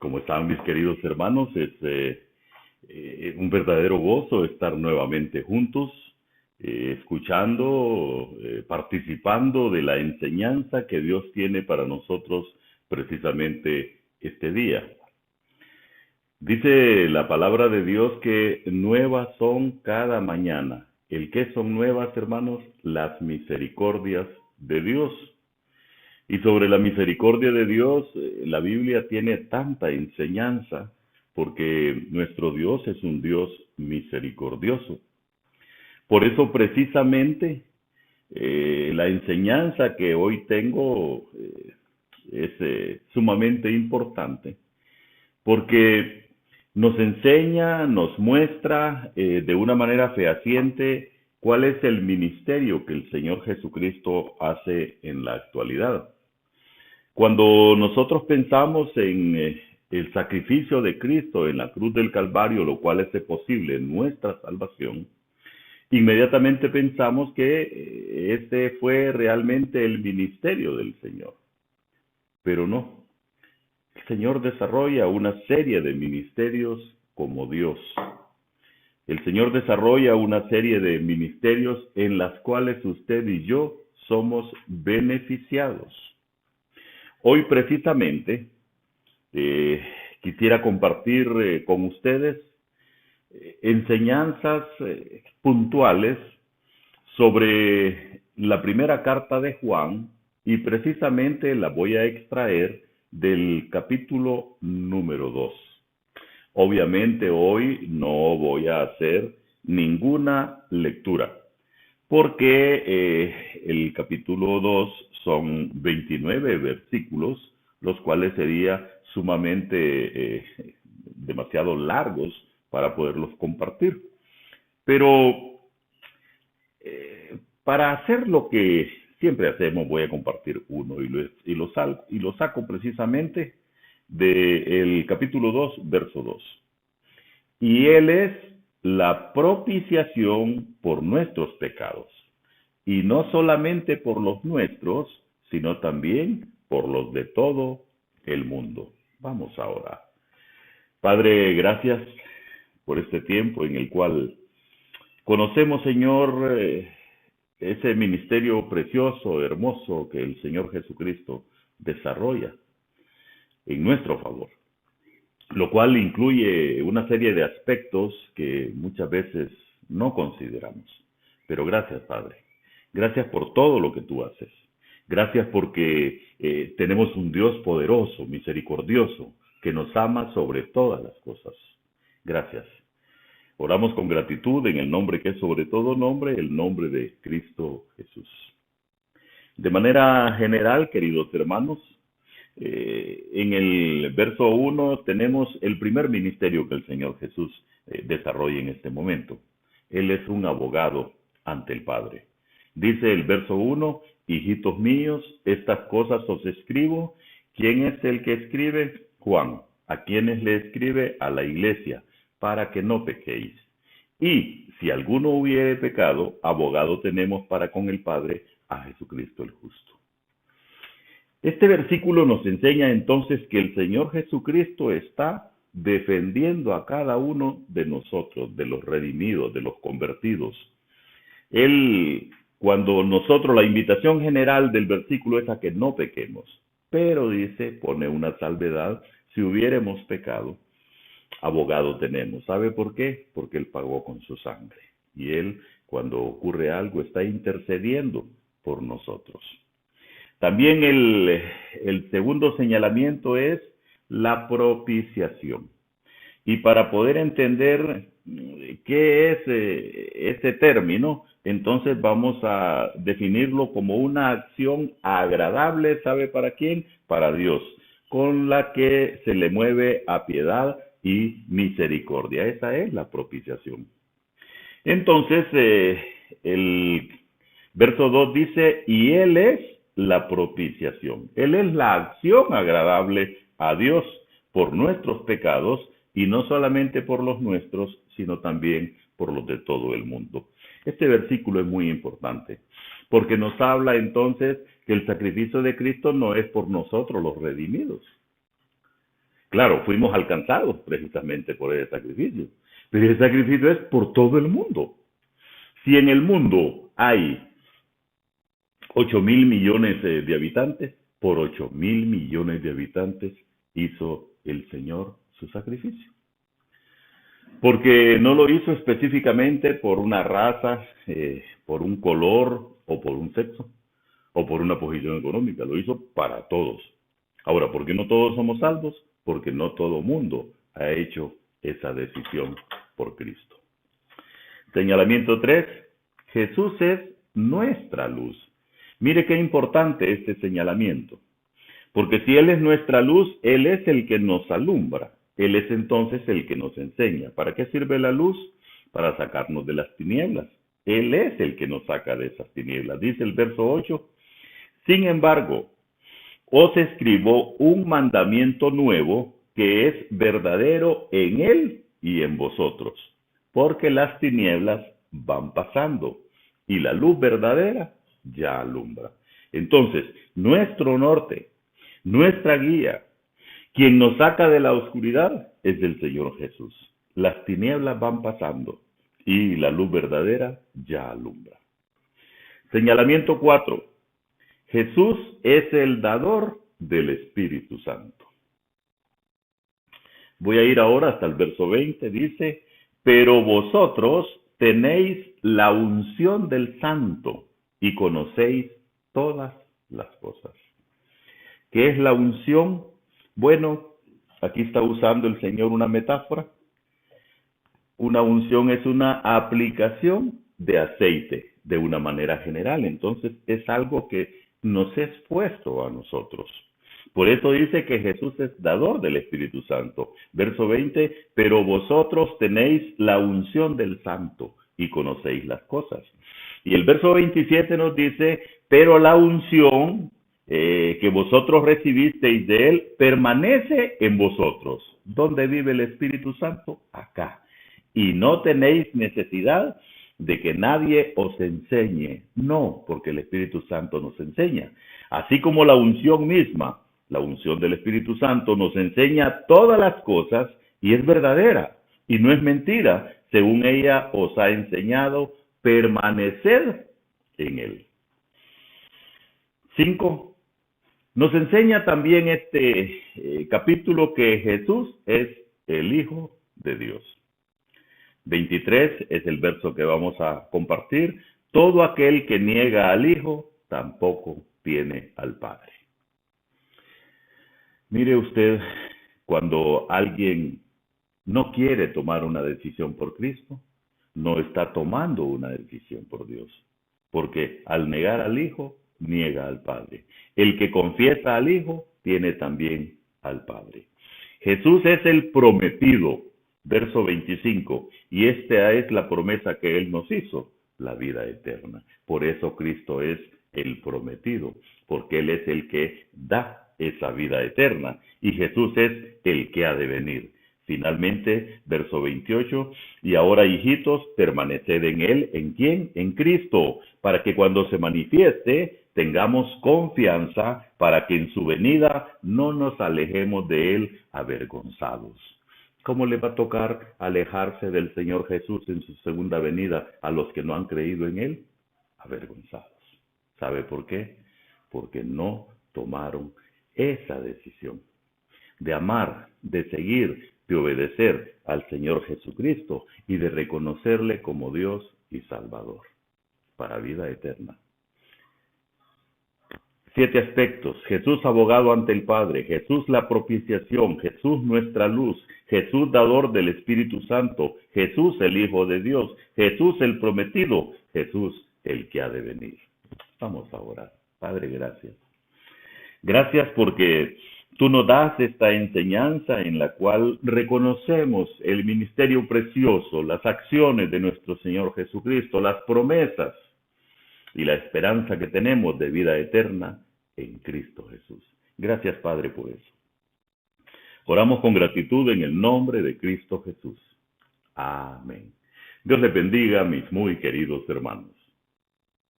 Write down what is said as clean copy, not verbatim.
¿Cómo están mis queridos hermanos? Es un verdadero gozo estar nuevamente juntos, escuchando, participando de la enseñanza que Dios tiene para nosotros precisamente este día. Dice la palabra de Dios que nuevas son cada mañana. ¿El qué son nuevas, hermanos? Las misericordias de Dios. Y sobre la misericordia de Dios, la Biblia tiene tanta enseñanza porque nuestro Dios es un Dios misericordioso. Por eso precisamente la enseñanza que hoy tengo es sumamente importante porque nos enseña, nos muestra de una manera fehaciente cuál es el ministerio que el Señor Jesucristo hace en la actualidad. Cuando nosotros pensamos en el sacrificio de Cristo en la cruz del Calvario, lo cual hace posible nuestra salvación, inmediatamente pensamos que este fue realmente el ministerio del Señor. Pero no, el Señor desarrolla una serie de ministerios como Dios. El Señor desarrolla una serie de ministerios en las cuales usted y yo somos beneficiados. Hoy precisamente quisiera compartir con ustedes enseñanzas puntuales sobre la primera carta de Juan y precisamente la voy a extraer del capítulo número 2. Obviamente hoy no voy a hacer ninguna lectura porque el capítulo 2 son 29 versículos, los cuales sería sumamente demasiado largos para poderlos compartir. Pero para hacer lo que siempre hacemos, voy a compartir uno y lo saco precisamente del capítulo 2, verso 2. Y Él es la propiciación por nuestros pecados, y no solamente por los nuestros, sino también por los de todo el mundo. Vamos ahora. Padre, gracias por este tiempo en el cual conocemos, Señor, ese ministerio precioso, hermoso que el Señor Jesucristo desarrolla en nuestro favor, lo cual incluye una serie de aspectos que muchas veces no consideramos. Pero gracias, Padre. Gracias por todo lo que tú haces. Gracias porque tenemos un Dios poderoso, misericordioso, que nos ama sobre todas las cosas. Gracias. Oramos con gratitud en el nombre que es sobre todo nombre, el nombre de Cristo Jesús. De manera general, queridos hermanos, en el verso 1 tenemos el primer ministerio que el Señor Jesús desarrolla en este momento. Él es un abogado ante el Padre. Dice el verso 1, hijitos míos, estas cosas os escribo. ¿Quién es el que escribe? Juan. ¿A quiénes le escribe? A la iglesia, para que no pequéis. Y si alguno hubiere pecado, abogado tenemos para con el Padre, a Jesucristo el justo. Este versículo nos enseña entonces que el Señor Jesucristo está defendiendo a cada uno de nosotros, de los redimidos, de los convertidos. Él, cuando nosotros, la invitación general del versículo es a que no pequemos, pero dice, pone una salvedad, si hubiéramos pecado, abogado tenemos. ¿Sabe por qué? Porque Él pagó con su sangre. Y Él, cuando ocurre algo, está intercediendo por nosotros. También el segundo señalamiento es la propiciación. Y para poder entender qué es ese término, entonces vamos a definirlo como una acción agradable, ¿sabe para quién? Para Dios, con la que se le mueve a piedad y misericordia. Esa es la propiciación. Entonces, el verso 2 dice, y Él es la propiciación. Él es la acción agradable a Dios por nuestros pecados, y no solamente por los nuestros, sino también por los de todo el mundo. Este versículo es muy importante, porque nos habla entonces que el sacrificio de Cristo no es por nosotros los redimidos. Claro, fuimos alcanzados precisamente por ese sacrificio, pero ese sacrificio es por todo el mundo. Si en el mundo hay 8.000 millones de habitantes, por 8.000 millones de habitantes hizo el Señor su sacrificio. Porque no lo hizo específicamente por una raza, por un color o por un sexo o por una posición económica, lo hizo para todos. Ahora, ¿por qué no todos somos salvos? Porque no todo mundo ha hecho esa decisión por Cristo. Señalamiento 3. Jesús es nuestra luz. Mire qué importante este señalamiento. Porque si Él es nuestra luz, Él es el que nos alumbra. Él es entonces el que nos enseña. ¿Para qué sirve la luz? Para sacarnos de las tinieblas. Él es el que nos saca de esas tinieblas. Dice el verso 8. Sin embargo, os escribo un mandamiento nuevo que es verdadero en Él y en vosotros. Porque las tinieblas van pasando y la luz verdadera ya alumbra. Entonces, nuestro norte, nuestra guía, quien nos saca de la oscuridad es el Señor Jesús. Las tinieblas van pasando y la luz verdadera ya alumbra. Señalamiento 4. Jesús es el dador del Espíritu Santo. Voy a ir ahora hasta el verso 20. Dice, pero vosotros tenéis la unción del Santo y conocéis todas las cosas. ¿Qué es la unción? Bueno, aquí está usando el Señor una metáfora. Una unción es una aplicación de aceite de una manera general. Entonces es algo que nos es puesto a nosotros. Por eso dice que Jesús es dador del Espíritu Santo. Verso 20, pero vosotros tenéis la unción del Santo y conocéis las cosas. Y el verso 27 nos dice, pero la unción que vosotros recibisteis de Él permanece en vosotros. ¿Dónde vive el Espíritu Santo? Acá. Y no tenéis necesidad de que nadie os enseñe. No, porque el Espíritu Santo nos enseña. Así como la unción misma, la unción del Espíritu Santo nos enseña todas las cosas y es verdadera y no es mentira. Según ella os ha enseñado, permanecer en Él. 5. Nos enseña también este capítulo que Jesús es el Hijo de Dios. 23 es el verso que vamos a compartir. Todo aquel que niega al Hijo tampoco tiene al Padre. Mire usted, cuando alguien no quiere tomar una decisión por Cristo, no está tomando una decisión por Dios. Porque al negar al Hijo, niega al Padre. El que confiesa al Hijo, tiene también al Padre. Jesús es el prometido. Verso 25, y esta es la promesa que Él nos hizo, la vida eterna. Por eso Cristo es el prometido, porque Él es el que da esa vida eterna, y Jesús es el que ha de venir. Finalmente, verso 28, y ahora, hijitos, permaneced en Él, ¿en quién? En Cristo, para que cuando se manifieste, tengamos confianza, para que en su venida no nos alejemos de Él avergonzados. ¿Cómo le va a tocar alejarse del Señor Jesús en su segunda venida a los que no han creído en Él? Avergonzados. ¿Sabe por qué? Porque no tomaron esa decisión de amar, de seguir, de obedecer al Señor Jesucristo y de reconocerle como Dios y Salvador para vida eterna. 7 aspectos. Jesús abogado ante el Padre, Jesús la propiciación, Jesús nuestra luz, Jesús dador del Espíritu Santo, Jesús el Hijo de Dios, Jesús el prometido, Jesús el que ha de venir. Vamos a orar. Padre, gracias. Gracias porque tú nos das esta enseñanza en la cual reconocemos el ministerio precioso, las acciones de nuestro Señor Jesucristo, las promesas y la esperanza que tenemos de vida eterna en Cristo Jesús. Gracias, Padre, por eso. Oramos con gratitud en el nombre de Cristo Jesús. Amén. Dios les bendiga, mis muy queridos hermanos.